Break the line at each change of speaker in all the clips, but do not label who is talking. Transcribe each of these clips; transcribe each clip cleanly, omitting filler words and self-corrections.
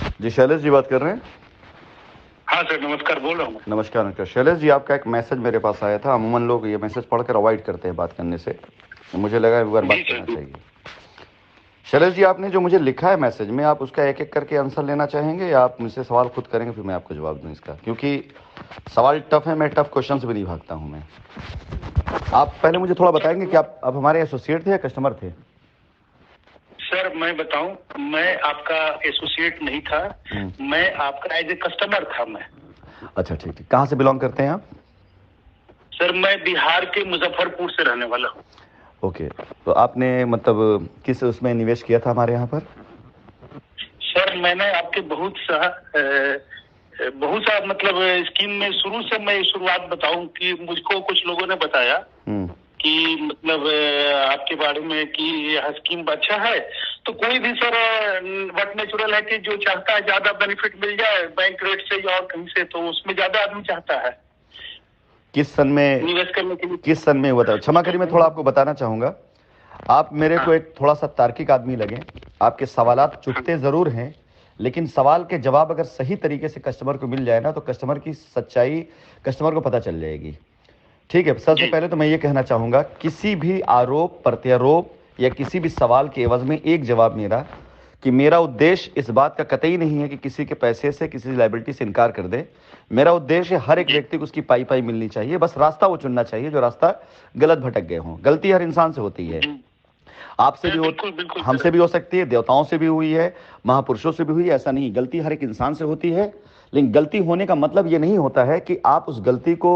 जी शैलेश जी बात कर रहे हैं।
हाँ सर, नमस्कार, बोल रहा हूँ।
नमस्कार नमस्कार शैलेश जी, आपका एक मैसेज मेरे पास आया था। अमूमन लोग ये मैसेज पढ़कर अवॉइड करते हैं बात करने से, मुझे लगा एक बार
जी
बात
सर,
करना
जी।
चाहिए। शैलेश जी, आपने जो मुझे लिखा है मैसेज में, आप उसका एक एक करके आंसर लेना चाहेंगे या आप मुझसे सवाल खुद करेंगे फिर मैं आपको जवाब दूं इसका? क्योंकि सवाल टफ है, मैं टफ क्वेश्चन भी नहीं भागता हूं मैं। आप पहले मुझे थोड़ा बताएंगे कि आप हमारे एसोसिएट थे या कस्टमर थे?
सर मैं बताऊं, मैं आपका एसोसिएट नहीं था, मैं आपका एज ए कस्टमर था मैं।
अच्छा ठीक ठीक। कहाँ से बिलोंग करते हैं आप?
सर मैं बिहार के मुजफ्फरपुर से रहने वाला हूँ।
ओके, तो आपने मतलब किस उसमें निवेश किया था हमारे यहाँ पर?
सर मैंने आपके बहुत सा मतलब स्कीम में शुरू से मैं शुरुआत बताऊं कि मुझको कुछ लोगों ने बताया कि मतलब आपके बारे में कि यह स्कीम अच्छा है। तो कोई भी सर वट नेचुरल है कि जो चाहता है ज्यादा बेनिफिट मिल जाए बैंक रेट से या और कहीं से, तो उसमें ज्यादा आदमी चाहता है
किस सन में
निवेश करने के लिए।
किस सन में हुआ था? क्षमा करिए, मैं थोड़ा आपको बताना चाहूंगा। आप मेरे को
हाँ,
एक थोड़ा सा तार्किक आदमी लगे। आपके सवालात चुभते जरूर हैं, लेकिन सवाल के जवाब अगर सही तरीके से कस्टमर को मिल जाए ना, तो कस्टमर की सच्चाई कस्टमर को पता चल जाएगी। ठीक है, सबसे
जी
पहले तो मैं ये कहना चाहूंगा, किसी भी आरोप प्रत्यारोप या किसी भी सवाल के एवज में एक जवाब मेरा, कि मेरा उद्देश्य इस बात का कतई नहीं है कि किसी के पैसे से, किसी लाइबिलिटी से इनकार कर दे। मेरा उद्देश्य हर एक
जी
व्यक्ति को उसकी पाई पाई मिलनी चाहिए, बस रास्ता वो चुनना चाहिए जो रास्ता गलत भटक गए हों। गलती हर इंसान से होती है,
जी।
आपसे भी हो,
बिल्कुल बिल्कुल सर।
हमसे भी हो सकती है, देवताओं से भी हुई है, महापुरुषों से भी हुई है। ऐसा नहीं, गलती हर एक इंसान से होती है। लेकिन गलती होने का मतलब ये नहीं होता है कि आप उस गलती को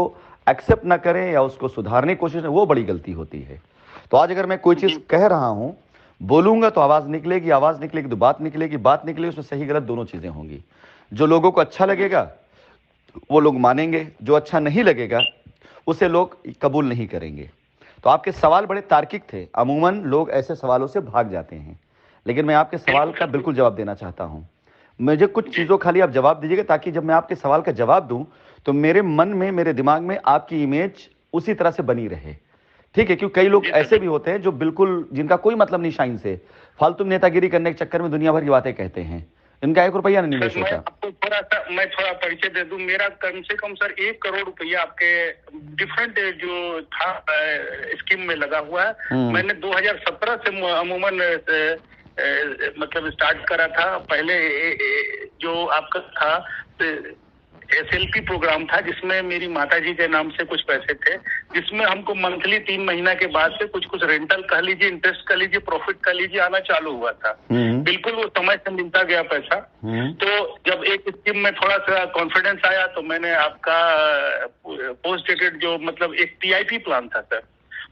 एक्सेप्ट ना करें या उसको सुधारने की कोशिश, वो बड़ी गलती होती है। तो आज अगर मैं कोई चीज
जी
कह रहा हूं, बोलूंगा तो आवाज निकलेगी, आवाज निकलेगी तो बात निकलेगी, बात निकलेगी उसमें सही गलत दोनों चीजें होंगी। जो लोगों को अच्छा लगेगा वो लोग मानेंगे, जो अच्छा नहीं लगेगा उसे लोग कबूल नहीं करेंगे। तो आपके सवाल बड़े तार्किक थे। अमूमन लोग ऐसे सवालों से भाग जाते हैं, लेकिन मैं आपके सवाल
बिल्कुल
का
सर।
बिल्कुल जवाब देना चाहता हूं। मुझे कुछ
जी
चीजों खाली आप जवाब दीजिएगा, ताकि जब मैं आपके सवाल का जवाब दूं तो मेरे मन में, मेरे दिमाग में आपकी इमेज उसी तरह से बनी रहे। ठीक है? क्योंकि कई लोग
जी
ऐसे
सर।
भी होते हैं जो बिल्कुल, जिनका कोई मतलब नहीं शाइन से, फालतू नेतागिरी करने के चक्कर में दुनिया भर की बातें कहते हैं, इनका 1 रुपया नहीं
सर
निवेश
मैं
होता।
आपको थोड़ा परिचय दे दूं। मेरा कम से कम सर 1 करोड़ रुपया आपके डिफरेंट जो था स्कीम में लगा हुआ है। मैंने 2017 से अमूमन मतलब स्टार्ट करा था। पहले जो आपका था SLP प्रोग्राम था, जिसमें मेरी माताजी के नाम से कुछ पैसे थे, जिसमें हमको मंथली 3 महीना के बाद से कुछ कुछ रेंटल कह लीजिए, इंटरेस्ट कह लीजिए, प्रॉफिट कह लीजिए, आना चालू हुआ था। बिल्कुल वो समय से मिलता गया पैसा। तो जब एक स्कीम में थोड़ा सा कॉन्फिडेंस आया तो मैंने आपका पोस्ट डेटेड जो मतलब एक TIP प्लान था सर,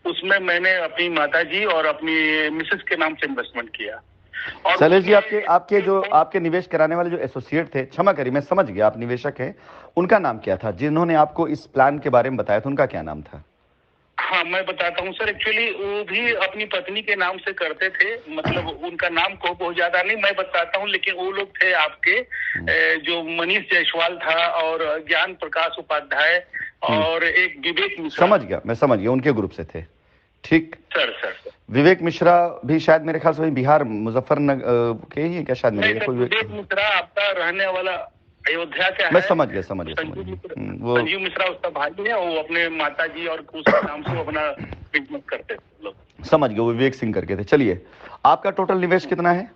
उसमें मैंने अपनी माताजी और अपनी मिसेस के नाम से इन्वेस्टमेंट किया। और
शैलेश जी, आपके
उसमें
आपके जो आपके निवेश कराने वाले जो एसोसिएट थे, क्षमा करिए मैं समझ गया आप निवेशक हैं, उनका नाम क्या था? जिन्होंने आपको इस प्लान के बारे में बताया था उनका क्या नाम था?
हाँ मैं बताता हूँ सर। एक्चुअली वो भी अपनी पत्नी के नाम से करते थे, मतलब उनका नाम को बहुत ज्यादा नहीं मैं बताता हूँ, लेकिन वो लोग थे आपके जो मनीष जायसवाल था, और ज्ञान प्रकाश उपाध्याय, और एक विवेक मिश्रा।
समझ गया, मैं समझ गया, उनके ग्रुप से थे। ठीक।
सर सर
विवेक मिश्रा भी शायद मेरे ख्याल से वही बिहार मुजफ्फरनगर के ही हैं क्या? शायद
नहीं
मेरे
सर,
कोई
विवेक मिश्रा आपका रहने वाला अयोध्या का
मैं
है।
समझ गया, समझ गया, समझ
संजीव
गया।
मिश्रा,
वो
संजीव मिश्रा उसका भाई है। वो अपने माताजी और उसके नाम से वो अपना बिजनेस करते थे लोग।
समझ गया, वो विवेक सिंह करके थे। चलिए, आपका टोटल निवेश कितना है?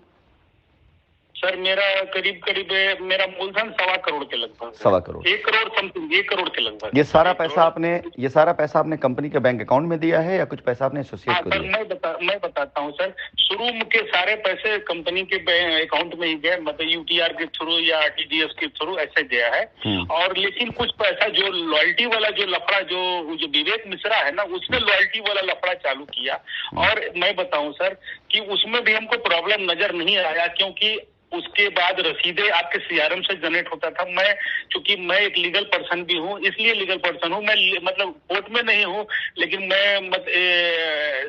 सर मेरा करीब करीब मेरा मूलधन 1.25 करोड़ के लगभग है।
1.25 करोड़।
1 करोड़ समथिंग, 1 करोड़ के लगभग।
ये सारा पैसा आपने, ये सारा पैसा आपने कंपनी के बैंक अकाउंट में दिया है या कुछ पैसा आपने एसोसिएट
हाँ
को
सर,
दिया?
मैं बताता हूँ सर। शुरू के सारे पैसे कंपनी के अकाउंट में ही गए, मतलब UTR के थ्रू या RTGS के थ्रू ऐसे गया है। और लेकिन कुछ पैसा जो लॉयल्टी वाला जो लफड़ा जो विवेक मिश्रा है ना, उसने लॉयल्टी वाला लफड़ा चालू किया। और मैं बताऊं सर कि उसमें भी हमको प्रॉब्लम नजर नहीं आया, क्योंकि उसके बाद रसीदे आपके CRM से जनरेट होता था। मैं चूंकि मैं एक लीगल पर्सन भी हूँ, इसलिए लीगल पर्सन हूँ मैं, मतलब कोर्ट में नहीं हूँ, लेकिन मैं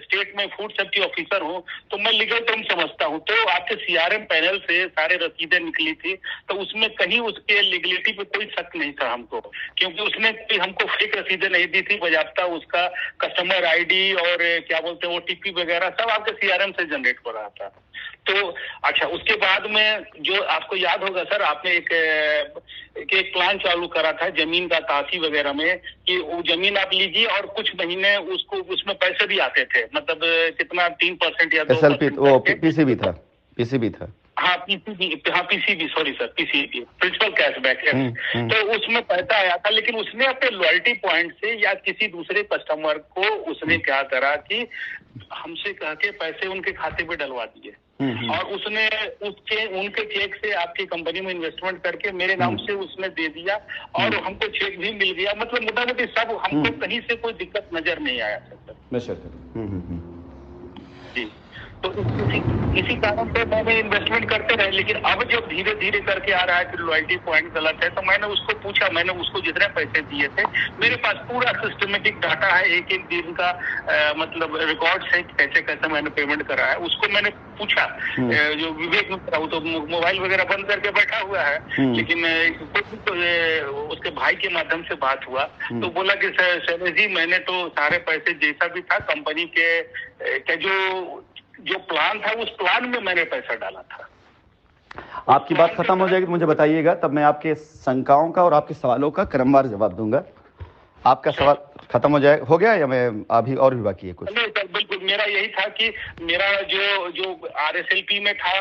स्टेट में फूड सेफ्टी ऑफिसर हूँ, तो मैं लीगल टर्म समझता हूँ। तो आपके CRM पैनल से सारे रसीदें निकली थी, तो उसमें कहीं उसके लीगलिटी पे कोई शक नहीं था हमको, क्योंकि उसने हमको फेक रसीदें नहीं दी थी। बजाता उसका कस्टमर ID और क्या बोलते हैं OTP वगैरह सब आपके CRM से जनरेट हो रहा था। तो अच्छा, उसके बाद में जो आपको याद होगा सर, आपने एक प्लान चालू करा था जमीन का तासी वगैरह में, कि वो जमीन आप लीजिए और कुछ महीने उसको उसमें पैसे भी आते थे, मतलब कितना 3% या 2%।
वो पीसीबी था, पीसीबी था।
हाँ PCB, sorry sir, PCB, principal cashback. तो उसमें पैसा आया था, लेकिन उसने अपने लॉयल्टी पॉइंट से या किसी दूसरे कस्टमर को उसने क्या करा कि हमसे कह के पैसे उनके खाते पे डलवा दिए, और उसने उनके चेक से आपकी कंपनी में इन्वेस्टमेंट करके मेरे नाम से उसने दे दिया, और हमको चेक भी मिल गया। मतलब मोटा मोटी सब, हमको कहीं से कोई दिक्कत नजर नहीं आया सर। जी, तो इसी कारण से मैंने इन्वेस्टमेंट करते रहे। लेकिन अब जब धीरे धीरे करके आ रहा है कि लॉयल्टी पॉइंट गलत है, तो मैंने उसको पूछा, मैंने उसको जितने पैसे दिए थे, मेरे पास पूरा सिस्टमेटिक डाटा है, एक एक दिन का मतलब रिकॉर्ड है, कैसे कैसे मैंने पेमेंट करा है। उसको मैंने पूछा, जो विवेक मित्रा, वो तो मोबाइल वगैरह बंद करके बैठा हुआ है, लेकिन उसके भाई के माध्यम से बात हुआ, तो बोला कि शैलेश जी, मैंने तो सारे पैसे जैसा भी था कंपनी के जो प्लान था, उस प्लान में मैंने पैसा डाला था।
आपकी बात खत्म हो जाएगी तो मुझे बताइएगा, तब मैं आपके शंकाओं का और आपके सवालों का क्रमवार जवाब दूंगा। आपका सवाल खत्म हो गया या मैं अभी और भी बाकी है कुछ?
नहीं सर, बिल्कुल मेरा यही था कि मेरा जो RSLP में था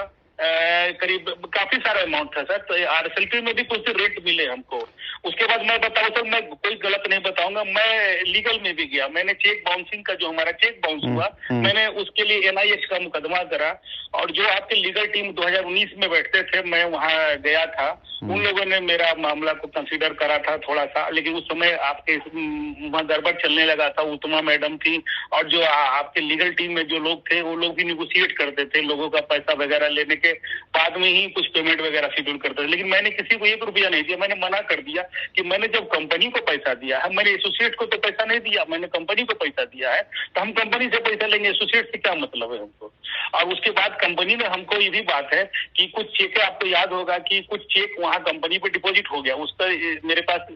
करीब काफी सारा अमाउंट था सर, तो RSLP में भी कुछ रेट मिले हमको। उसके बाद मैं बताऊं सर, मैं कोई गलत नहीं बताऊंगा, मैं लीगल में भी गया। मैंने चेक बाउंसिंग का, जो हमारा चेक बाउंस हुआ, मैंने उसके लिए NIH का मुकदमा करा, और जो आपके लीगल टीम 2019 में बैठते थे, मैं वहां गया था। उन लोगों ने मेरा मामला को कंसीडर करा था थोड़ा सा, लेकिन उस समय आपके वहां गड़बड़ चलने लगा था। उत्तमा मैडम थी, और जो आपके लीगल टीम में जो लोग थे, वो लोग भी निगोशिएट करते थे लोगों का पैसा वगैरह लेने के बाद में ही कुछ पेमेंट वगैरह शेड्यूल करते थे। लेकिन मैंने किसी को 1 रुपया नहीं दिया। मैंने मना कर दिया कि मैंने जब कंपनी को पैसा दिया है, मैंने एसोसिएट को तो पैसा नहीं दिया, मैंने कंपनी को पैसा दिया है, तो हम कंपनी से पैसा लेंगे, एसोसिएट से क्या मतलब है हमको। और उसके बाद कंपनी ने हमको ये भी बात है कि कुछ चेक, आपको याद होगा कि कुछ चेक वहां कंपनी पे डिपॉजिट हो गया, उसका मेरे पास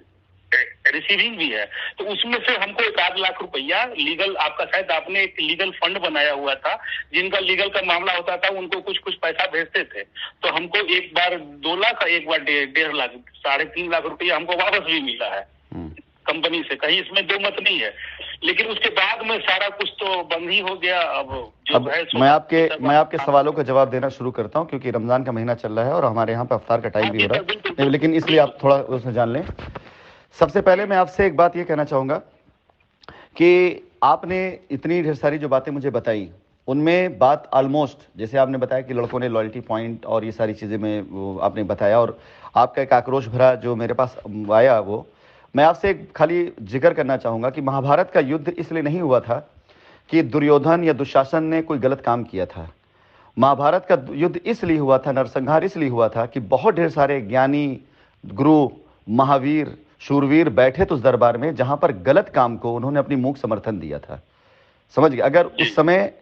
रिसीविंग भी है, तो उसमें से हमको 1 लाख रुपया लीगल, आपका शायद आपने एक लीगल फंड बनाया हुआ था, जिनका लीगल का मामला होता था, उनको कुछ पैसा भेजते थे, तो हमको एक बार 2 लाख, एक बार 1.5 लाख, 3.5 लाख रुपया हमको वापस भी मिला है कंपनी से। कहीं इसमें दो मत नहीं है। लेकिन उसके बाद में सारा कुछ तो बंद ही हो गया। अब है
मैं आपके सवालों का जवाब देना शुरू करता हूं, क्योंकि रमजान का महीना चल रहा है और हमारे यहाँ पे अफ्तार का टाइम भी हो रहा है, लेकिन इसलिए आप थोड़ा उसमें जान लें। सबसे पहले मैं आपसे एक बात ये कहना चाहूंगा कि आपने इतनी ढेर सारी जो बातें मुझे बताई, उनमें बात ऑलमोस्ट, जैसे आपने बताया कि लड़कों ने लॉयल्टी पॉइंट और ये सारी चीज़ें में वो आपने बताया, और आपका एक आक्रोश भरा जो मेरे पास आया, वो मैं आपसे एक खाली जिक्र करना चाहूँगा कि महाभारत का युद्ध इसलिए नहीं हुआ था कि दुर्योधन या दुशासन ने कोई गलत काम किया था। महाभारत का युद्ध इसलिए हुआ था, नरसंहार इसलिए हुआ था कि बहुत ढेर सारे ज्ञानी, गुरु, महावीर, शूरवीर बैठे तो उस दरबार में, जहां पर गलत काम को उन्होंने अपनी मूक समर्थन दिया था। समझ गए? अगर उस समय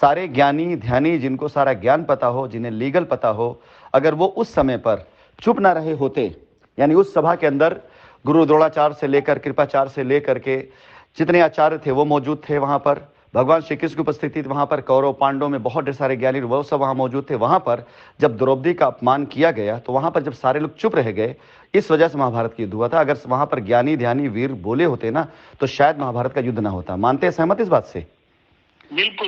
सारे ज्ञानी ध्यानी, जिनको सारा ज्ञान पता हो, जिन्हें लीगल पता हो, अगर वो उस समय पर चुप ना रहे होते, यानी उस सभा के अंदर गुरु द्रोणाचार्य से लेकर, कृपाचार्य से लेकर के जितने आचार्य थे वो मौजूद थे वहां पर, भगवान श्री कृष्ण की उपस्थिति थी वहां पर, कौरव पांडव में बहुत ढेर सारे ज्ञानी वो सब वहां मौजूद थे। वहां पर जब द्रौपदी का अपमान किया गया, तो वहां पर जब सारे लोग चुप रह गए, इस वजह से महाभारत का युद्ध हुआ था। अगर वहां पर ज्ञानी ध्यानी वीर बोले होते ना, तो शायद महाभारत का युद्ध ना होता। मानते हैं, सहमत इस बात से?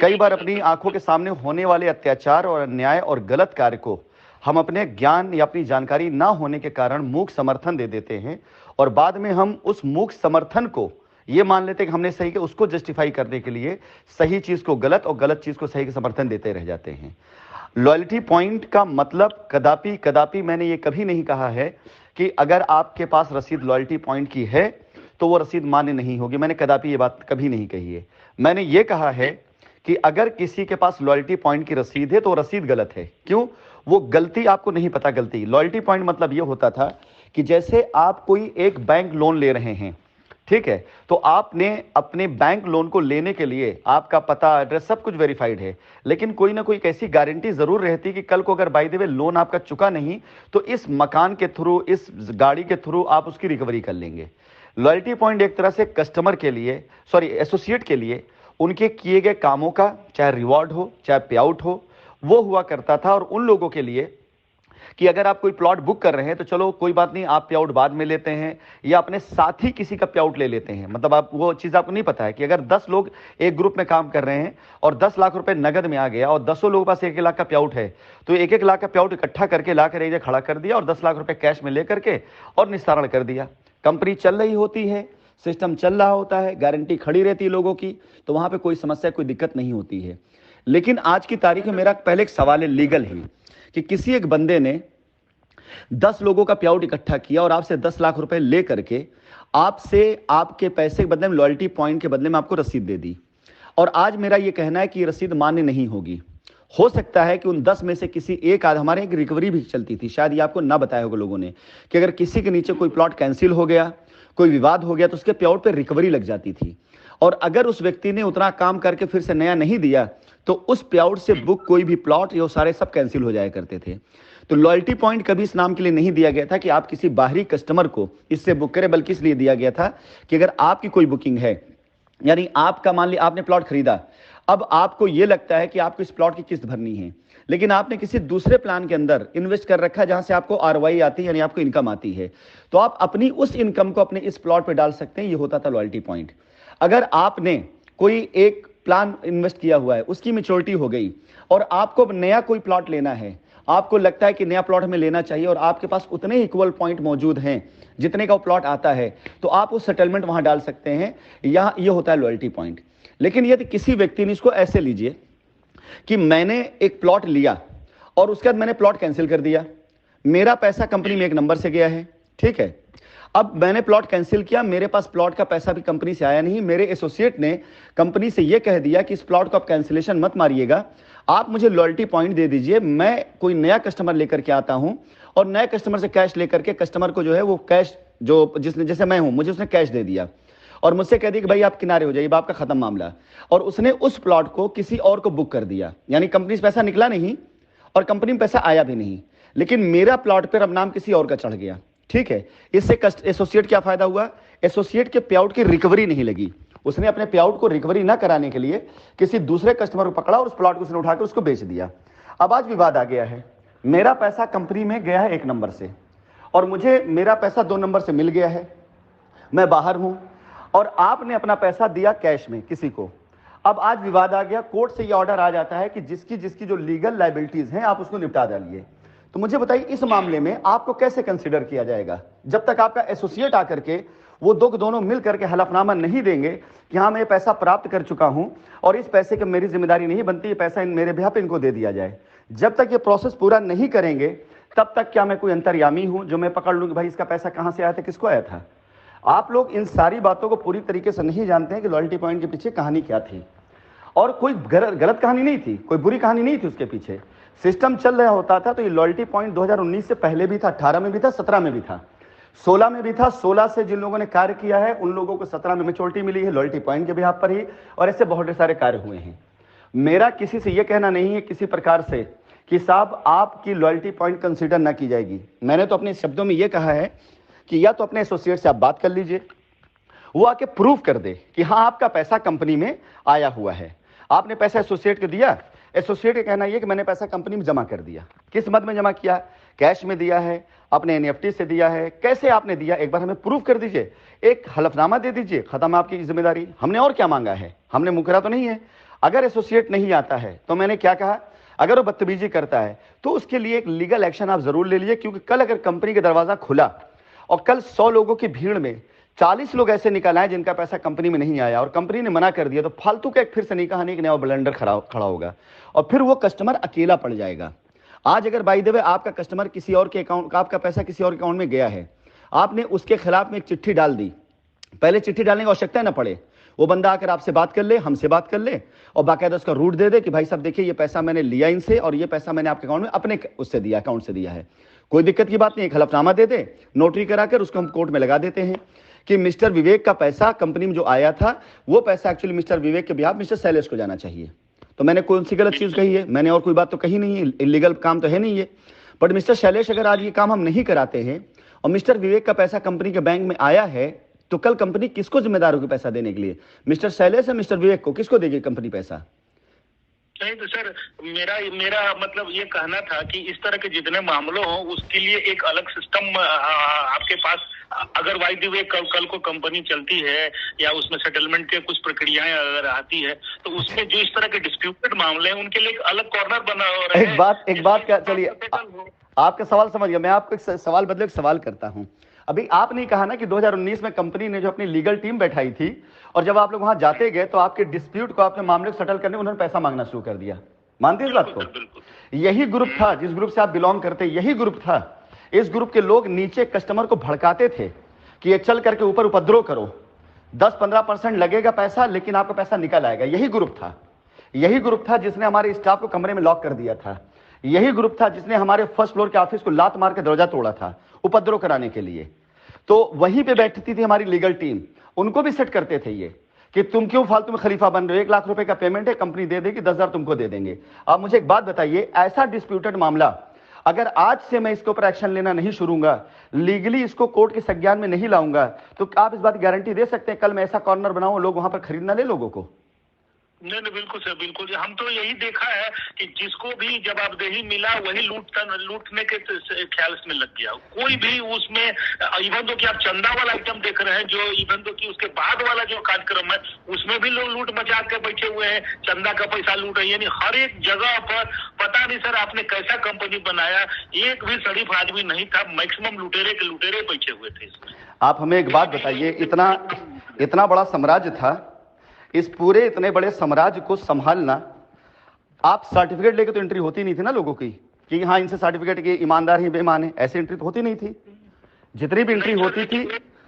कई बार अपनी आंखों के सामने होने वाले अत्याचार और अन्याय और गलत कार्य को हम अपने ज्ञान या अपनी जानकारी ना होने के कारण मूक समर्थन दे देते हैं, और बाद में हम उस मूक समर्थन को ये मान लेते हैं कि हमने सही किया, उसको जस्टिफाई करने के लिए सही चीज को गलत और गलत चीज को सही के समर्थन देते रह जाते हैं। लॉयल्टी पॉइंट का मतलब कदापि मैंने ये कभी नहीं कहा है कि अगर आपके पास रसीद लॉयल्टी पॉइंट की है तो वो रसीद मान्य नहीं होगी। मैंने कदापि ये बात कभी नहीं कही है। मैंने ये कहा है कि अगर किसी के पास लॉयल्टी पॉइंट की रसीद है तो रसीद गलत है। क्यों? वो गलती आपको नहीं पता। गलती लॉयल्टी पॉइंट मतलब ये होता था कि जैसे आप कोई एक बैंक लोन ले रहे हैं, ठीक है, तो आपने अपने बैंक लोन को लेने के लिए आपका पता, एड्रेस सब कुछ वेरीफाइड है, लेकिन कोई ना कोई ऐसी गारंटी जरूर रहती कि कल को अगर बाय द वे लोन आपका चुका नहीं तो इस मकान के थ्रू, इस गाड़ी के थ्रू आप उसकी रिकवरी कर लेंगे। लॉयल्टी पॉइंट एक तरह से कस्टमर के लिए, एसोसिएट के लिए उनके किए गए कामों का, चाहे रिवॉर्ड हो चाहे पे आउट हो, वो हुआ करता था। और उन लोगों के लिए कि अगर आप कोई प्लॉट बुक कर रहे हैं तो चलो कोई बात नहीं, आप पे आउट बाद में लेते हैं या अपने साथी किसी का पे आउट ले लेते हैं। मतलब आप वो चीज़ आपको नहीं पता है कि अगर 10 लोग एक ग्रुप में काम कर रहे हैं और 10 लाख रुपए नगद में आ गया और 10 लोगों के पास 1 लाख का पे आउट है, तो 1 लाख का पे आउट इकट्ठा करके लाकर एक जगह खड़ा कर दिया और 10 लाख रुपए कैश में लेकर के और निस्तारण कर दिया। कंपनी चल रही होती है, सिस्टम चल रहा होता है, गारंटी खड़ी रहती है लोगों की, तो वहां पे कोई समस्या, कोई दिक्कत नहीं होती है। लेकिन आज की तारीख में मेरा पहले एक सवाल है लीगल ही, कि किसी एक बंदे ने 10 लोगों का पे आउट इकट्ठा किया और आपसे 10 लाख रुपए ले करके आपसे आपके पैसे के बदले में, लॉयल्टी पॉइंट के बदले में आपको रसीद दे दी, और आज मेरा यह कहना है कि ये रसीद मान्य नहीं होगी। हो सकता है कि उन 10 में से किसी एक आध, हमारे एक रिकवरी भी चलती थी, शायद ये आपको ना बताया होगा लोगों ने, कि अगर किसी के नीचे कोई प्लॉट कैंसिल हो गया, कोई विवाद हो गया, तो उसके पे आउट पे रिकवरी लग जाती थी, और अगर उस व्यक्ति ने उतना काम करके फिर से नया नहीं दिया तो उस पे आउट से बुक कोई भी प्लॉट, ये सारे सब कैंसिल हो जाया करते थे। तो लॉयल्टी पॉइंट कभी इस नाम के लिए नहीं दिया गया था कि आप किसी बाहरी कस्टमर को इससे बुक करें, बल्कि इसलिए दिया गया था कि अगर आपकी कोई बुकिंग है, यानी आपका, मान लिया आपने प्लॉट खरीदा, अब आपको यह लगता है कि आपको इस प्लॉट की किस्त भरनी है, लेकिन आपने किसी दूसरे प्लान के अंदर इन्वेस्ट कर रखा है जहां से आपको आरओआई आती है, यानी आपको इनकम आती है, तो आप अपनी उस इनकम को अपने इस प्लॉट पे डाल सकते हैं। ये होता था लॉयल्टी पॉइंट। अगर आपने कोई एक प्लान इन्वेस्ट किया हुआ है, उसकी मैच्योरिटी हो गई और आपको नया कोई प्लॉट लेना है, आपको लगता है कि नया प्लॉट हमें लेना चाहिए और आपके पास उतने ही इक्वल पॉइंट मौजूद हैं जितने का वो प्लॉट आता है, तो आप उस सेटलमेंट वहां डाल सकते हैं। यहां ये होता है लॉयल्टी पॉइंट। लेकिन यदि किसी व्यक्ति ने, इसको ऐसे लीजिए कि मैंने एक प्लॉट लिया और उसके बाद मैंने प्लॉट कैंसिल कर दिया, मेरा पैसा कंपनी में एक नंबर से गया है, ठीक है, अब मैंने प्लॉट कैंसिल किया, मेरे पास प्लॉट का पैसा भी कंपनी से आया नहीं, मेरे एसोसिएट ने कंपनी से यह कह दिया कि इस प्लॉट को आप कैंसिलेशन मत मारिएगा, आप मुझे लॉयल्टी पॉइंट दे दीजिए, मैं कोई नया कस्टमर लेकर के आता हूं और नए कस्टमर से कैश लेकर के, कस्टमर को जो है वो कैश, जो जिसने, जैसे मैं हूं, मुझे उसने कैश दे दिया और मुझसे कह दिया कि भाई आप किनारे हो जाइए, आपका खत्म मामला, और उसने उस प्लॉट को किसी और को बुक कर दिया, यानी कंपनी से पैसा निकला नहीं और कंपनी में पैसा आया भी नहीं, लेकिन मेरा प्लॉट पर अब नाम किसी और का चढ़ गया, ठीक है। इससे एसोसिएट क्या फायदा हुआ? एसोसिएट के पे आउट की रिकवरी नहीं लगी, उसने अपने पे आउट को रिकवरी ना कराने के लिए किसी दूसरे कस्टमर को पकड़ा और उस प्लॉट को उसने उठाकर उसको बेच दिया। अब आज विवाद आ गया है, मेरा पैसा कंपनी में गया है 1 नंबर से और मुझे मेरा पैसा 2 नंबर से मिल गया है, मैं बाहर हूं और आपने अपना पैसा दिया कैश में किसी को। अब आज विवाद आ गया, कोर्ट से यह ऑर्डर आ जाता है कि जिसकी जिसकी जो लीगल लायबिलिटीज हैं आप उसको निपटा डालिए। तो मुझे बताइए इस मामले में आपको कैसे कंसीडर किया जाएगा? जब तक आपका एसोसिएट आकर के वो दोनों मिल करके हलफनामा नहीं देंगे कि हाँ मैं ये पैसा प्राप्त कर चुका हूं और इस पैसे की मेरी जिम्मेदारी नहीं बनती, ये पैसा मेरे बिहाफ पे इनको दे दिया जाए, जब तक ये प्रोसेस पूरा नहीं करेंगे तब तक क्या मैं कोई अंतर्यामी हूं जो मैं पकड़ लूं कि भाई इसका पैसा कहां से आया था, किसको आया था? आप लोग इन सारी बातों को पूरी तरीके से नहीं जानते हैं कि लॉयल्टी पॉइंट के पीछे कहानी क्या थी, और कोई गलत कहानी नहीं थी, कोई बुरी कहानी नहीं थी उसके पीछे, सिस्टम चल रहा होता था। तो ये लॉयल्टी पॉइंट 2019 से पहले भी था, 18 में भी था, 17 में भी था, 16 में भी था। 16 से जिन लोगों ने कार्य किया है उन लोगों को 17 में मैच्योरिटी मिली है लॉयल्टी पॉइंट के बिहाफ पर ही, और ऐसे बहुत सारे कार्य हुए हैं। मेरा किसी से यह कहना नहीं है किसी प्रकार से कि साहब आपकी लॉयल्टी पॉइंट कंसीडर ना की जाएगी। मैंने तो अपने शब्दों में यह कहा है कि या तो अपने एसोसिएट से आप बात कर लीजिए, वो आके प्रूव कर दे कि हाँ आपका पैसा कंपनी में आया हुआ है, आपने पैसा एसोसिएट को दिया, एसोसिएट का कहना यह कि मैंने पैसा कंपनी में जमा कर दिया। किस मद में जमा किया? कैश में दिया है, अपने एनईएफटी से दिया है, कैसे आपने दिया एक बार हमें प्रूफ कर दीजिए, एक हलफनामा दे दीजिए, खत्म आपकी जिम्मेदारी। हमने और क्या मांगा है, हमने मुकरा तो नहीं है। अगर एसोसिएट नहीं आता है तो मैंने क्या कहा, अगर वो बदतमीजी करता है तो उसके लिए एक लीगल एक्शन आप जरूर ले लीजिए, क्योंकि कल अगर कंपनी का दरवाजा खुला और कल 100 लोगों की भीड़ में 40 लोग ऐसे निकल आए जिनका पैसा कंपनी में नहीं आया और कंपनी ने मना कर दिया, तो फालतू का एक फिर से नहीं कहानी, एक नया ब्लंडर खड़ा होगा और फिर वो कस्टमर अकेला पड़ जाएगा। आज अगर बाय द वे आपका कस्टमर किसी और के अकाउंट, आपका पैसा किसी और अकाउंट में गया है, आपने उसके खिलाफ में एक चिट्ठी डाल दी, पहले चिट्ठी डालने की आवश्यकता ना पड़े, वो बंदा आकर आपसे बात कर ले, हमसे बात कर ले और बाकायदा उसका रूट दे दे कि भाई साहब देखिए ये पैसा मैंने लिया इनसे और ये पैसा मैंने आपके अकाउंट में अपने उससे दिया, अकाउंट से दिया है, कोई दिक्कत की बात नहीं। एक हलफनामा दे दे, नोटरी कराकर उसको हम कोर्ट में लगा देते हैं कि मिस्टर विवेक का पैसा कंपनी में जो आया था वो पैसा एक्चुअली मिस्टर विवेक के बिहाफ मिस्टर शैलेश को जाना चाहिए। तो मैंने कौन सी गलत चीज कही है? मैंने और कोई बात तो कही नहीं है, इलीगल काम तो है नहीं है। बट मिस्टर शैलेश अगर आज ये काम हम नहीं कराते हैं और मिस्टर विवेक का पैसा कंपनी के बैंक में आया है, तो कल कंपनी किसको जिम्मेदार होगी पैसा देने के लिए? मिस्टर शैलेश या मिस्टर विवेक को? किसको देगी कंपनी पैसा?
नहीं तो सर, मेरा मेरा मतलब ये कहना था कि इस तरह के जितने मामलों हो उसके लिए एक अलग सिस्टम आपके पास, अगर बाय द वे कल को कंपनी चलती है या उसमें सेटलमेंट के कुछ प्रक्रियाएं अगर आती है, तो उसमें जो इस तरह के डिस्प्यूटेड मामले हैं उनके लिए एक अलग कॉर्नर बना हो रहा है।
एक बात क्या, चलिए आपका सवाल समझ गया, मैं आपको एक सवाल बदले एक सवाल करता हूं। अभी आपने कहा ना कि 2019 में कंपनी ने जो अपनी लीगल टीम बैठाई थी और जब आप लोग वहां जाते गए तो आपके डिस्प्यूट को, आपने मामले को सेटल करने उन्होंने पैसा मांगना शुरू कर दिया। मानते हैं इस बात को? यही ग्रुप था जिस ग्रुप से आप बिलोंग करते, यही ग्रुप था। इस ग्रुप के लोग नीचे कस्टमर को भड़काते थे कि ये चल करके ऊपर उपद्रव करो, 10-15% लगेगा पैसा लेकिन आपका पैसा निकल आएगा। यही ग्रुप था, यही ग्रुप था जिसने हमारे स्टाफ को कमरे में लॉक कर दिया था। यही ग्रुप था जिसने हमारे फर्स्ट फ्लोर के ऑफिस को लात मार के दरवाजा तोड़ा था उपद्रव कराने के लिए। तो वहीं पे बैठती थी हमारी लीगल टीम, उनको भी सेट करते थे ये कि तुम क्यों फालतू में खलीफा बन रहे हो, 1 लाख रुपए का पेमेंट है, कंपनी दे देगी, 10,000 तुमको दे देंगे। अब मुझे एक बात बताइए, ऐसा डिस्प्यूटेड मामला अगर आज से मैं इसके ऊपर एक्शन लेना नहीं शुरूंगा, लीगली इसको कोर्ट के संज्ञान में नहीं लाऊंगा, तो आप इस बात की गारंटी दे सकते हैं कल मैं ऐसा कॉर्नर बनाऊं, लोग वहां पर खरीदना ले लोगों को?
नहीं नहीं, बिल्कुल सर, बिल्कुल। हम तो यही देखा है कि जिसको भी जवाबदेही मिला वही लूटने के ख्याल में लग गया। कोई भी उसमें, इवन तो कि आप चंदा वाला आइटम देख रहे हैं, जो इवन तो कि उसके बाद वाला जो कार्यक्रम है उसमें भी लोग लूट मचा के बैठे हुए हैं, चंदा का पैसा लूट रहे हैं। यानी हर एक जगह पर पता नहीं सर आपने कैसा कंपनी बनाया, एक भी शरीफ आदमी नहीं था, मैक्सिमम लुटेरे के लुटेरे बैठे हुए थे इसमें।
आप हमें एक बात बताइए, इतना बड़ा साम्राज्य था, इस पूरे इतने बड़े साम्राज्य को संभालना, आप सर्टिफिकेट लेके तो एंट्री होती नहीं थी ना लोगों की कि हाँ इनसे सर्टिफिकेट की ईमानदार ही बेईमान है, ऐसी एंट्री तो होती नहीं थी। जितनी भी एंट्री होती थी,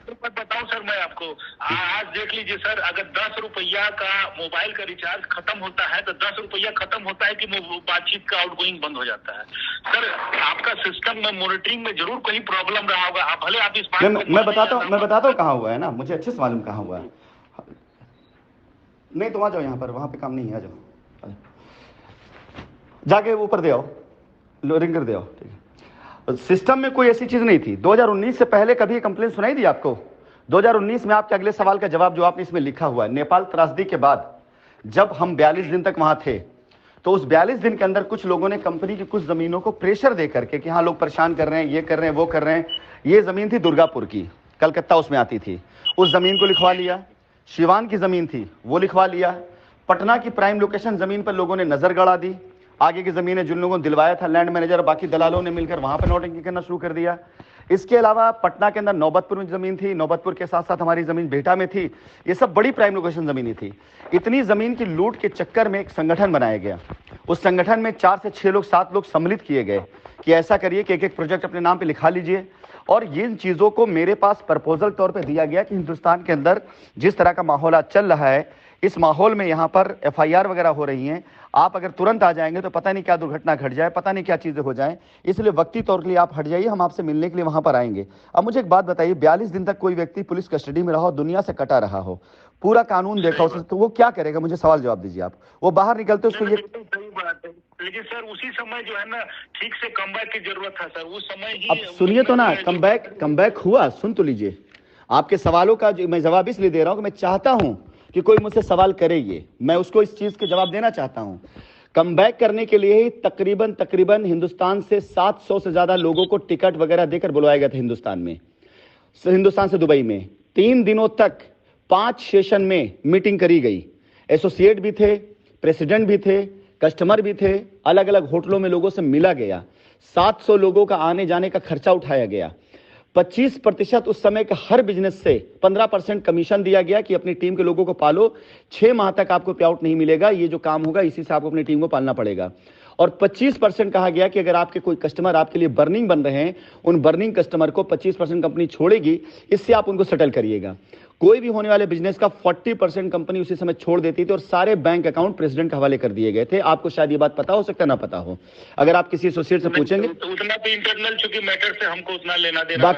बताऊं सर मैं आपको, आज देख लीजिए सर, अगर 10 रुपया का मोबाइल का रिचार्ज खत्म होता है तो 10 रुपया खत्म होता है कि बातचीत का आउटगोइंग बंद हो जाता है। सर आपका सिस्टम में मॉनिटरिंग में जरूर कहीं प्रॉब्लम रहा होगा। आप भले आप इस बात
मैं बताता हूँ कहाँ हुआ है ना, मुझे अच्छे से मालूम कहाँ हुआ है। नहीं तो आ जाओ यहाँ पर, वहां पे काम नहीं है, आ जाओ, जाके ऊपर दे आओ, रिंगर दे आओ, ठीक है। सिस्टम में कोई ऐसी चीज नहीं थी। 2019 से पहले कभी कंप्लेन सुनाई दी आपको? 2019 में आपके अगले सवाल का जवाब जो आपने इसमें लिखा हुआ है, नेपाल त्रासदी के बाद जब हम 42 दिन तक वहां थे तो उस 42 दिन के अंदर कुछ लोगों ने कंपनी की कुछ जमीनों को प्रेशर दे करके कि हाँ लोग परेशान कर रहे हैं, ये कर रहे हैं, वो कर रहे हैं। ये जमीन थी दुर्गापुर की, कलकत्ता उसमें आती थी, उस जमीन को लिखवा लिया। शिवान की जमीन थी वो लिखवा लिया। पटना की प्राइम लोकेशन जमीन पर लोगों ने नजर गड़ा दी। आगे की जमीनें जिन लोगों ने दिलवाया था, लैंड मैनेजर, बाकी दलालों ने मिलकर वहां पर नोटिंग करना शुरू कर दिया। इसके अलावा पटना के अंदर नौबतपुर में जमीन थी, नौबतपुर के साथ साथ हमारी जमीन बेटा में थी। ये सब बड़ी प्राइम लोकेशन जमीनें थी। इतनी जमीन की लूट के चक्कर में एक संगठन बनाया गया। उस संगठन में 4 से 6 लोग, 7 लोग सम्मिलित किए गए कि ऐसा करिए कि एक प्रोजेक्ट अपने नाम पे लिखा लीजिए। और इन चीजों को मेरे पास प्रपोजल तौर पे दिया गया कि हिंदुस्तान के अंदर जिस तरह का माहौल आज चल रहा है, इस माहौल में यहाँ पर FIR वगैरह हो रही हैं, आप अगर तुरंत आ जाएंगे तो पता नहीं क्या दुर्घटना घट जाए, पता नहीं क्या चीजें हो जाएं, इसलिए वक्ती तौर के लिए आप हट जाइए, हम आपसे मिलने के लिए वहां पर आएंगे। अब मुझे एक बात बताइए, 42 दिन तक कोई व्यक्ति पुलिस कस्टडी में रहा हो, दुनिया से कटा रहा हो, पूरा कानून देखा हो, तो वो क्या करेगा? मुझे सवाल जवाब दीजिए आप। वो बाहर निकलते उसको ये,
सही बात है, लेकिन सर उसी समय जो है ना ठीक से कमबैक की जरूरत था सर, उस समय ही।
अब सुनिए तो ना, कमबैक हुआ, सुन तो लीजिए। आपके सवालों का जो मैं जवाब इसलिए दे रहा हूं कि मैं चाहता हूं कि कोई मुझसे सवाल करे, ये मैं उसको इस चीज के जवाब देना चाहता हूं। कमबैक करने के लिए ही तकरीबन हिंदुस्तान से 700 से ज्यादा लोगों को टिकट वगैरह देकर बुलवाया गया था हिंदुस्तान से दुबई में। 3 दिनों तक 5 सेशन में मीटिंग करी गई। एसोसिएट भी थे, प्रेसिडेंट भी थे, कस्टमर भी थे, अलग अलग होटलों में लोगों से मिला गया। 700 लोगों का आने जाने का खर्चा उठाया गया। 25% उस समय के हर बिजनेस से 15% कमीशन दिया गया कि अपनी टीम के लोगों को पालो, 6 माह तक आपको पे आउट नहीं मिलेगा, ये जो काम होगा इसी से आपको अपनी टीम को पालना पड़ेगा। और 25% कहा गया कि अगर आपके कोई कस्टमर आपके लिए बर्निंग बन रहे हैं, उन बर्निंग कस्टमर को 25% कंपनी छोड़ेगी, इससे आप उनको सेटल करिएगा। कोई भी होने वाले बिजनेस का 40% कंपनी उसी समय छोड़ देती थी और सारे बैंक अकाउंट प्रेसिडेंट के हवाले कर दिए गए थे। आपको शायद ये बात पता हो सकता है, ना पता हो, अगर आप किसी एसोसिएट से पूछेंगे
तो उतना भी इंटरनल चूंकि मैटर से हमको उतना लेना देना,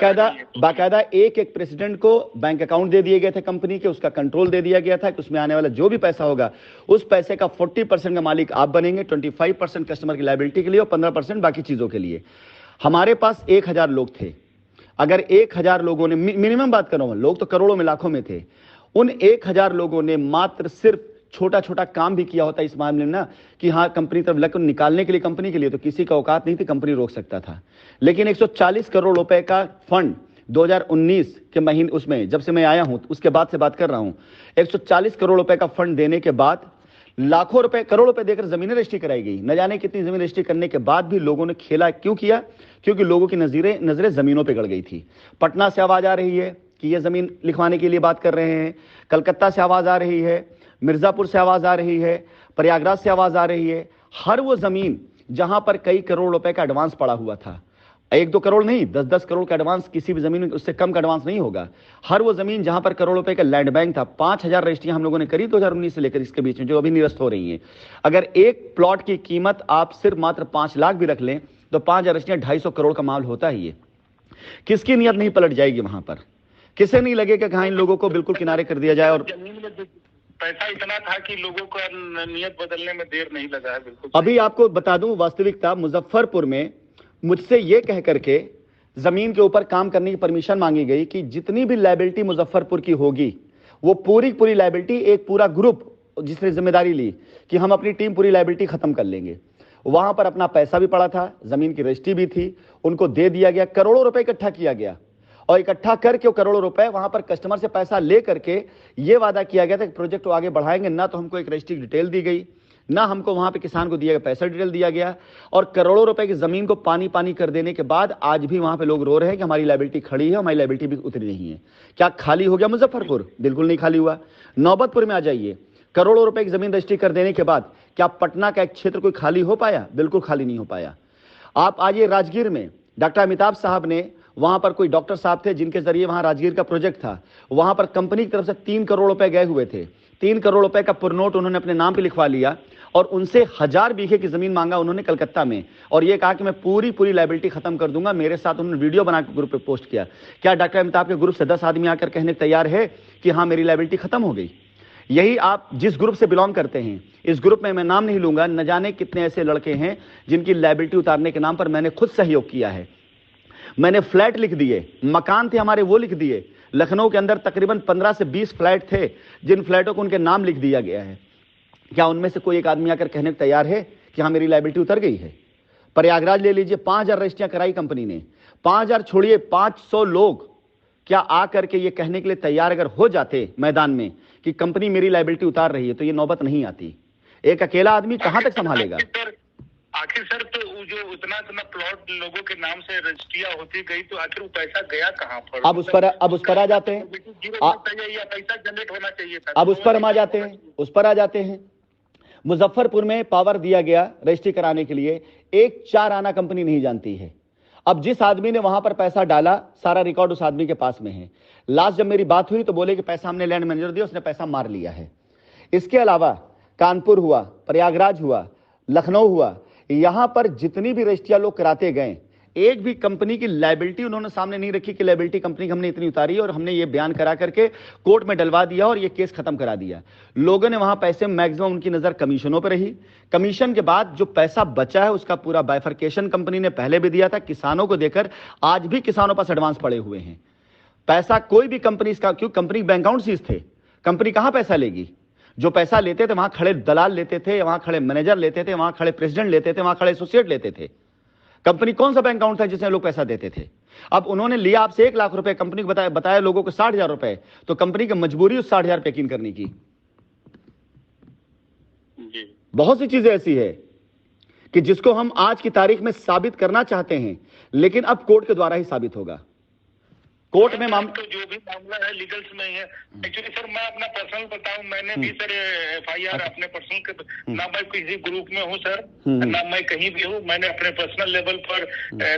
बाकायदा एक प्रेसिडेंट को बैंक अकाउंट दे दिए गए थे कंपनी के, उसका कंट्रोल दे दिया गया था कि उसमें आने वाला जो भी पैसा होगा उस पैसे का 40% का मालिक आप बनेंगे, 25% कस्टमर की लायबिलिटी के लिए और 15% बाकी चीजों के लिए। हमारे पास 1000 लोग थे। अगर 1000 लोगों ने, मिनिमम बात कर रहा हूं, लोग तो करोड़ों में लाखों में थे, उन 1000 लोगों ने मात्र सिर्फ छोटा छोटा काम भी किया होता इस मामले में ना, कि हाँ कंपनी तरफ लग निकालने के लिए, कंपनी के लिए तो किसी का औकात नहीं थी, कंपनी रोक सकता था। लेकिन 140 करोड़ रुपए का फंड 2019 के महीने, उसमें जब से मैं आया हूं उसके बाद से बात कर रहा हूं, 140 करोड़ रुपए का फंड देने के बाद लाखों रुपए, करोड़ रुपए देकर जमीनें रजिस्ट्री कराई गई। न जाने कितनी जमीन रजिस्ट्री करने के बाद भी लोगों ने खेला क्यों किया? क्योंकि लोगों की नजरें जमीनों पर गड़ गई थी। पटना से आवाज आ रही है कि यह जमीन लिखवाने के लिए बात कर रहे हैं, कलकत्ता से आवाज आ रही है, मिर्जापुर से आवाज आ रही है, प्रयागराज से आवाज आ रही है। हर वो जमीन जहां पर कई करोड़ रुपए का एडवांस पड़ा हुआ था, 1-2 करोड़ नहीं, 10-10 करोड़ का एडवांस किसी भी जमीन में उससे कम का एडवांस नहीं होगा। हर वो जमीन जहां पर करोड़ रुपए का लैंड बैंक था, 5000 रजिस्ट्रियां हम लोगों ने करी 2019 से लेकर इसके बीच में, जो अभी निरस्त हो रही हैं। अगर एक प्लॉट की कीमत आप सिर्फ मात्र 5 लाख भी रख लें तो 5000 रजिस्ट्रियां 250 करोड़ का माल होता ही है। किसकी नीयत नहीं पलट जाएगी वहां पर? किसे नहीं लगेगा कि हाँ इन लोगों को बिल्कुल किनारे कर दिया जाए? और
जमीन में पैसा इतना था कि लोगों का नियत बदलने में देर नहीं लगा है। बिल्कुल
अभी आपको बता दूं वास्तविकता, मुजफ्फरपुर में मुझसे यह कह करके जमीन के ऊपर काम करने की परमिशन मांगी गई कि जितनी भी लायबिलिटी मुजफ्फरपुर की होगी वो पूरी पूरी लायबिलिटी, एक पूरा ग्रुप जिसने जिम्मेदारी ली कि हम अपनी टीम पूरी लायबिलिटी खत्म कर लेंगे। वहां पर अपना पैसा भी पड़ा था, जमीन की रजिस्ट्री भी थी, उनको दे दिया गया, करोड़ों रुपए इकट्ठा किया गया और इकट्ठा करके वो करोड़ों रुपए वहां पर कस्टमर से पैसा ले करके ये वादा किया गया था कि प्रोजेक्ट को आगे बढ़ाएंगे। ना तो हमको एक रजिस्ट्री डिटेल दी गई, ना हमको वहां पे किसान को दिया गया पैसा डिटेल दिया गया, और करोड़ों रुपए की जमीन को पानी पानी कर देने के बाद आज भी वहां पे लोग रो रहे हैं कि हमारी लायबिलिटी खड़ी है, हमारी लायबिलिटी भी उतरी नहीं है। क्या खाली हो गया मुजफ्फरपुर? बिल्कुल नहीं खाली हुआ। नौबतपुर में आ जाइए, करोड़ों रुपए की जमीन रजिस्ट्री कर देने के बाद क्या पटना का एक क्षेत्र कोई खाली हो पाया? बिल्कुल खाली नहीं हो पाया। आप आइए राजगीर में, डॉक्टर अमिताभ साहब ने, वहां पर कोई डॉक्टर साहब थे जिनके जरिए वहां राजगीर का प्रोजेक्ट था, वहां पर कंपनी की तरफ से 3 करोड़ रुपए गए हुए थे। 3 करोड़ रुपए का पुरनोट उन्होंने अपने नाम पे लिखवा लिया और उनसे 1000 बीघे की जमीन मांगा उन्होंने कलकत्ता में, और ये कहा कि मैं पूरी पूरी लायबिलिटी खत्म कर दूंगा। मेरे साथ उन्होंने वीडियो बनाकर ग्रुप पे पोस्ट किया। क्या डॉक्टर अमिताभ के ग्रुप से 10 आदमी आकर कहने तैयार है कि हाँ मेरी लायबिलिटी खत्म हो गई? यही आप जिस ग्रुप से बिलोंग करते हैं, इस ग्रुप में मैं नाम नहीं लूंगा, न जाने कितने ऐसे लड़के हैं जिनकी लायबिलिटी उतारने के नाम पर मैंने खुद सहयोग किया है। मैंने फ्लैट लिख दिए, मकान थे हमारे वो लिख दिए। लखनऊ के अंदर तकरीबन 15 से 20 फ्लैट थे जिन फ्लैटों को उनके नाम लिख दिया गया है। क्या उनमें से कोई एक आदमी आकर कहने को तैयार है कि हाँ मेरी लायबिलिटी उतर गई है? प्रयागराज ले लीजिए, 5000 रजिस्ट्रियां कराई कंपनी ने। 5000 छोड़िए, 500 लोग क्या आकर के ये कहने के लिए तैयार अगर हो जाते मैदान में कि कंपनी मेरी लायबिलिटी उतार रही है, तो ये नौबत नहीं आती। एक अकेला आदमी कहां तक संभालेगा?
आखिर सर, तो जो इतना प्लॉट लोगों के नाम से रजिस्ट्रियां होती गई, तो आखिर वो पैसा गया कहां पर?
अब उस पर आ जाते हैं,
पैसा जनरेट होना चाहिए था।
अब उस पर हम आ जाते हैं, उस पर आ जाते हैं। मुजफ्फरपुर में पावर दिया गया रजिस्ट्री कराने के लिए, एक 4 आना कंपनी नहीं जानती है। अब जिस आदमी ने वहां पर पैसा डाला, सारा रिकॉर्ड उस आदमी के पास में है। लास्ट जब मेरी बात हुई तो बोले कि पैसा हमने लैंड मैनेजर दिया, उसने पैसा मार लिया है। इसके अलावा कानपुर हुआ, प्रयागराज हुआ, लखनऊ हुआ, यहां पर जितनी भी रजिस्ट्रियां लोग कराते गए, एक भी कंपनी की लायबिलिटी उन्होंने सामने नहीं रखी कि लायबिलिटी कंपनी की हमने इतनी उतारी और हमने ये बयान करा करके कोर्ट में डलवा दिया और ये केस खत्म करा दिया। लोगों ने वहां पैसे, मैक्सिमम उनकी नजर कमीशनों पर रही। कमीशन के बाद जो पैसा बचा है उसका पूरा बाइफर्केशन कंपनी ने पहले भी दिया था, किसानों को देकर आज भी किसानों पास एडवांस पड़े हुए हैं। पैसा कोई भी कंपनी इसका, क्यों? कंपनी बैंक अकाउंट सीज थे, कंपनी कहां पैसा लेगी? जो पैसा लेते थे वहां खड़े दलाल लेते थे, वहां खड़े मैनेजर लेते थे, वहां खड़े प्रेसिडेंट लेते थे, वहां खड़े एसोसिएट लेते थे। कंपनी कौन सा बैंक अकाउंट था जिसमें लोग पैसा देते थे? अब उन्होंने लिया आपसे 1 लाख रुपए, कंपनी को बताया लोगों को 60,000 रुपए, तो कंपनी की मजबूरी उस 60,000 रुपए यकीन करने की। बहुत सी चीजें ऐसी है कि जिसको हम आज की तारीख में साबित करना चाहते हैं, लेकिन अब कोर्ट के द्वारा ही साबित होगा। कोर्ट में
तो जो भी मामला है लीगल्स में ही है। एक्चुअली सर मैं अपना पर्सनल बताऊं, मैंने भी सर FIR अपने पर्सनल के, ना मैं किसी ग्रुप में हूं सर, ना मैं कहीं भी हूं। मैंने अपने पर्सनल लेवल पर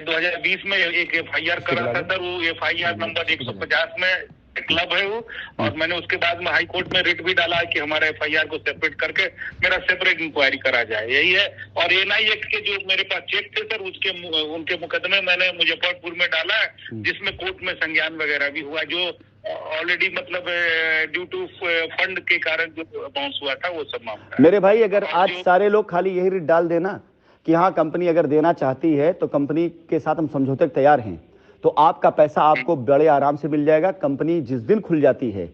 2020 में एक FIR करा था सर। वो FIR नंबर 150 में क्लब है वो, और मैंने उसके बाद में हाई कोर्ट में रिट भी डाला कि हमारे FIR को सेपरेट करके मेरा सेपरेट इंक्वायरी करा जाए, यही है। और NI एक्ट के जो मेरे पास चेक थे सर, उसके उनके मुकदमे मैंने मुजफ्फरपुर में डाला है, जिसमें कोर्ट में संज्ञान वगैरह भी हुआ, जो ऑलरेडी मतलब ड्यू टू फंड के कारण जो बाउंस हुआ था वो सब मामला।
मेरे भाई, अगर आज सारे लोग खाली यही रिट डाल देना कि हाँ कंपनी अगर देना चाहती है तो कंपनी के साथ हम समझौते तैयार हैं, तो आपका पैसा आपको बड़े आराम से मिल जाएगा। कंपनी जिस दिन खुल जाती है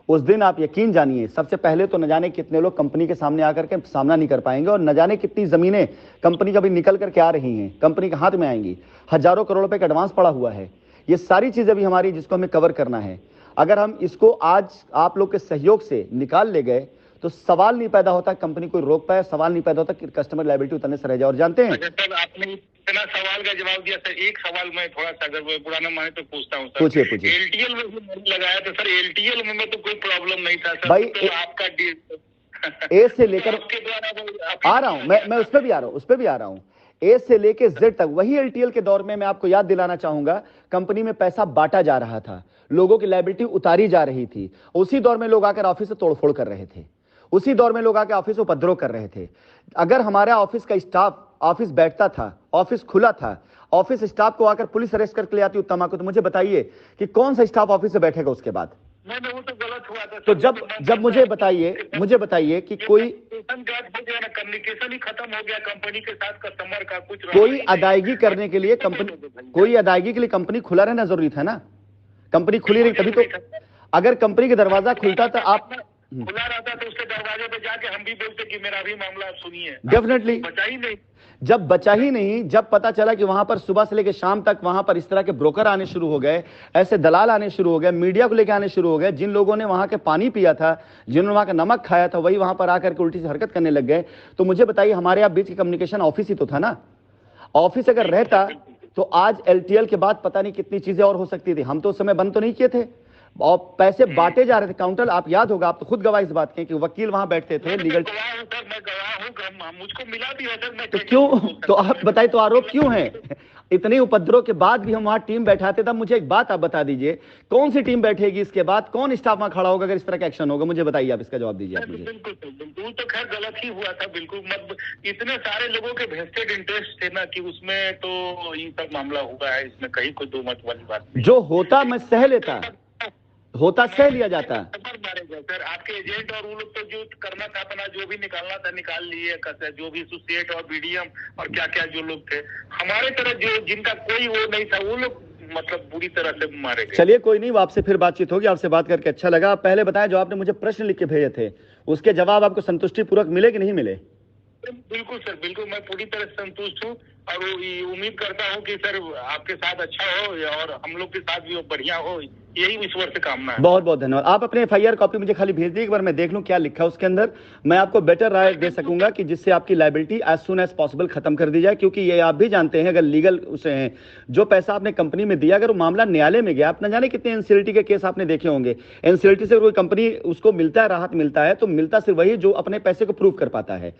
उस दिन आप यकीन जानिए, सबसे पहले तो न जाने कितने लोग कंपनी के सामने आकर के सामना नहीं कर पाएंगे, और न जाने कितनी जमीनें कंपनी का भी निकल करके आ रही हैं, कंपनी के हाथ में आएंगी। हजारों करोड़ रुपए का एडवांस पड़ा हुआ है। ये सारी चीजें भी हमारी, जिसको हमें कवर करना है। अगर हम इसको आज आप लोग के सहयोग से निकाल ले गए तो सवाल नहीं पैदा होता कंपनी को रोक पाए, सवाल नहीं पैदा होता कि कस्टमर लायबिलिटी उतरने से रह जाए। और जानते हैं
सर, आपने इतना सवाल का जवाब दिया सर, एक सवाल मैं थोड़ा सा अगर वो पुराना माने तो पूछता हूँ सर।
पूछिए पूछिए।
एलटीएल में भी मैंने लगाया था सर, एलटीएल में तो कोई प्रॉब्लम नहीं था सर।
भाई,
तो आपका
ए से लेकर
आपके द्वारा
आ रहा हूं मैं उस पर भी आ रहा हूं, ए से लेके जेड तक। वही एलटीएल के दौर में मैं आपको याद दिलाना चाहूंगा, कंपनी में पैसा बांटा जा रहा था, लोगों की लायबिलिटी उतारी जा रही थी। उसी दौर में लोग आकर ऑफिस से तोड़फोड़ कर रहे थे, उसी दौर में लोग आकर ऑफिस से उपद्रव कर रहे थे। अगर हमारा ऑफिस का स्टाफ ऑफिस बैठता था, ऑफिस खुला था, ऑफिस स्टाफ को आकर पुलिस अरेस्ट करके ले आती उत्तमा को, तो मुझे बताइए कि कौन सा स्टाफ ऑफिस से बैठेगा उसके बाद?
नहीं, वो तो गलत हुआ था।
तो जब मुझे बताइए कि कोई
कम्युनिकेशन ही खत्म हो गया कंपनी के साथ, कस्टमर का कुछ
कोई अदायगी करने के लिए कंपनी खुला रहना जरूरी था ना। कंपनी खुली रही तभी तो, अगर कंपनी का दरवाजा खुलता तो आप
खुला रहता तो उसके दरवाजे पे जाके हम भी बोलते कि मेरा भी मामला आप सुनिए।
डेफिनेटली
बचा ही नहीं।
जब बचा ही नहीं, जब पता चला कि वहां पर सुबह से लेकर शाम तक वहां पर इस तरह के ब्रोकर आने शुरू हो गए, ऐसे दलाल आने शुरू हो गए, मीडिया को लेकर आने शुरू हो गए, जिन लोगों ने वहां के पानी पिया था, जिन्होंने वहां का नमक खाया था, वही वहां पर आकर के उल्टी से हरकत करने लग गए। तो मुझे बताइए, हमारे आप बीच की कम्युनिकेशन ऑफिस ही तो था ना। ऑफिस अगर रहता तो आज एलटीएल के बाद पता नहीं कितनी चीजें और हो सकती थी। हम तो उस समय बंद तो नहीं किए थे, और पैसे बांटे जा रहे थे। काउंटर, आप याद होगा, आप तो खुद गवाह इस बात के कि वकील वहां बैठते थे, लीगल।
मैं गवाह हूं, मुझको मिला भी है सर। मैं
तो क्यों, तो आप बताइए, तो आरोप क्यों है? इतने उपद्रव के बाद भी हम वहां टीम बैठाते थे। मुझे एक बात आप बता दीजिए, कौन सी टीम बैठेगी इसके बाद? कौन स्टाफ वहां खड़ा होगा अगर इस तरह का एक्शन होगा? मुझे बताइए, आप इसका जवाब दीजिए आप मुझे।
बिल्कुल तो खैर गलत ही हुआ था, बिल्कुल। इतने सारे लोगों के वेस्टेड इंटरेस्ट थे ना कि उसमें तो ये सब मामला हुआ है, इसमें कहीं कोई दो मत वाली बात नहीं।
जो होता मैं सह लेता, होता सह लिया जाता।
सर आपके एजेंट और वो लोग तो जो करना था अपना, जो भी निकालना था निकाल लिए, जो भी एसोसिएट और बीडीएम और क्या क्या जो लोग थे, हमारे तरह जो जिनका कोई वो नहीं था, वो लोग मतलब बुरी तरह से मारे गए।
चलिए कोई नहीं, आपसे फिर बातचीत होगी। आपसे बात करके अच्छा लगा। आप पहले बताएं, जो आपने मुझे प्रश्न लिख के भेजे थे, उसके जवाब आपको संतुष्टि पूर्वक मिले कि नहीं मिले?
बिल्कुल सर, बिल्कुल। मैं पूरी तरह से संतुष्ट हूँ और उम्मीद करता हूँ कि सर आपके साथ अच्छा हो और हम लोग के साथ भी बढ़िया हो, यही ईश्वर से कामना है।
बहुत बहुत धन्यवाद। आप अपने एफआईआर कॉपी मुझे खाली भेज दीजिए, एक बार मैं देख लूं क्या लिखा है उसके अंदर। मैं आपको बेटर राय दे सकूंगा कि जिससे आपकी liability as soon as possible खत्म कर दी जाए, क्योंकि ये आप भी जानते हैं, अगर लीगल उसे हैं, जो पैसा आपने कंपनी में दिया, अगर वो मामला न्यायालय में गया, आप न जाने कितने एनसीएलटी के केस आपने देखे होंगे। एनसीएलटी से कोई कंपनी उसको मिलता है, राहत मिलता है, तो मिलता सिर्फ वही जो अपने पैसे को प्रूव कर पाता है।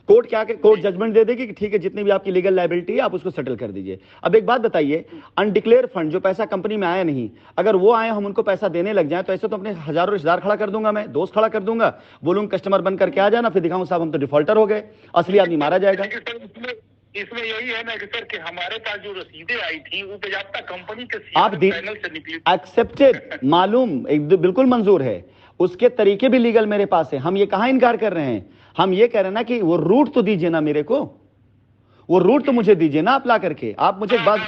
कोर्ट क्या, कोर्ट जजमेंट दे देगी कि ठीक है, जितनी भी आपकी लीगल लायबिलिटी है आप उसको सेटल कर दीजिए। अब एक बात बताइए, अनडिक्लेयर फंड जो पैसा कंपनी में आया नहीं, अगर वो आए, हम उनको पैसा देने लग जाए, तो ऐसे तो अपने हजारों रिश्तेदार खड़ा कर दूंगा, मैं दोस्त खड़ा कर दूंगा, बोलूंगा कस्टमर बन करके आ जाना, फिर दिखाऊं साहब हम तो डिफॉल्टर हो गए, असली आदमी मारा जाएगा।
इसमें यही है ना कि सर कि हमारे पास जो रसीदें आई थी वो बाज़ाब्ता कंपनी के
आप
पैनल से निकली,
एक्सेप्टेड, मालूम, एक बिल्कुल मंजूर है, उसके तरीके भी लीगल मेरे पास है। हम ये कहां इनकार कर रहे हैं, हम ये कह रहे हैं ना कि वो रूट तो दीजिए ना मेरे को, वो रूट तो मुझे दीजिए ना आप ला करके। आप मुझे एक बात,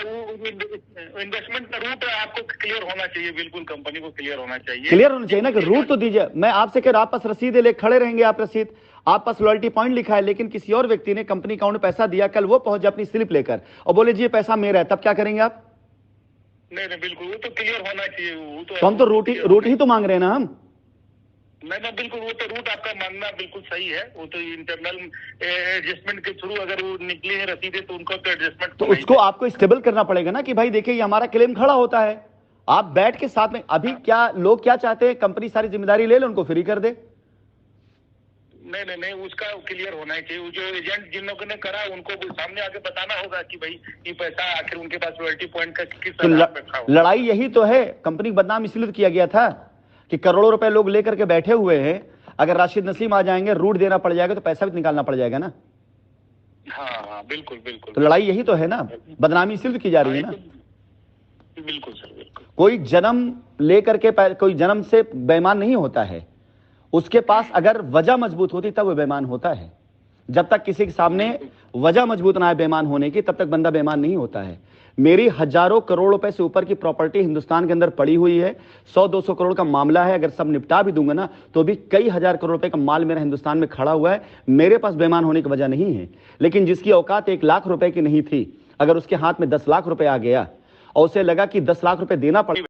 इन्वेस्टमेंट का रूट आपको क्लियर होना चाहिए, बिल्कुल कंपनी को क्लियर होना चाहिए,
क्लियर होना चाहिए ना कि रूट तो दीजिए। मैं आपसे कह रहा, आप पास रसीद ले खड़े रहेंगे, आप रसीद, आप पास लॉयल्टी पॉइंट लिखा है, लेकिन किसी और व्यक्ति ने कंपनी अकाउंट में पैसा दिया, कल वो पहुंच जाए अपनी स्लिप लेकर और बोले जी ये पैसा मेरा है, तब क्या करेंगे आप?
नहीं बिल्कुल, वो तो क्लियर होना चाहिए। वो
तो हम तो रूट ही तो मांग रहे हैं ना हम।
नहीं बिल्कुल, वो तो रूट आपका मानना बिल्कुल सही है। वो तो इंटरनल एडजस्टमेंट के थ्रू अगर वो निकली है रसीदें तो उनको तो एडजस्टमेंट
तो उसको आपको स्टेबल करना पड़ेगा ना कि भाई देखिए ये हमारा क्लेम खड़ा होता है, आप बैठ के साथ में। अभी क्या लोग क्या चाहते हैं, कंपनी सारी जिम्मेदारी ले ले, उनको फ्री कर दे।
नहीं, उसका क्लियर होना चाहिए। जो एजेंट जिन लोगों ने करा उनको सामने आके बताना होगा कि भाई ये पैसा आखिर उनके पास रॉयल्टी पॉइंट का किस आधार पे था।
लड़ाई यही तो है, कंपनी बदनाम इसलिए किया गया था कि करोड़ों रुपए लोग लेकर के बैठे हुए हैं, अगर राशिद नसीम आ जाएंगे, रूट देना पड़ जाएगा, तो पैसा भी निकालना पड़ जाएगा ना।
हाँ बिल्कुल बिल्कुल,
तो लड़ाई यही तो है ना, बदनामी इसलिए की जा रही है ना।
बिल्कुल सर, बिल्कुल।
कोई जन्म लेकर के, कोई जन्म से बेईमान नहीं होता है, उसके पास अगर वजह मजबूत होती तब वो बेईमान होता है। जब तक किसी के सामने वजह मजबूत ना है बेईमान होने की, तब तक बंदा बेईमान नहीं होता है। मेरी हजारों करोड़ रुपए से ऊपर की प्रॉपर्टी हिंदुस्तान के अंदर पड़ी हुई है। 100-200 करोड़ का मामला है, अगर सब निपटा भी दूंगा ना तो भी कई हजार करोड़ रुपए का माल मेरा हिंदुस्तान में खड़ा हुआ है। मेरे पास बेईमान होने की वजह नहीं है। लेकिन जिसकी औकात 1 लाख रुपए की नहीं थी, अगर उसके हाथ में 10 लाख रुपए आ गया और उसे लगा कि 10 लाख रुपए देना पड़ेगा,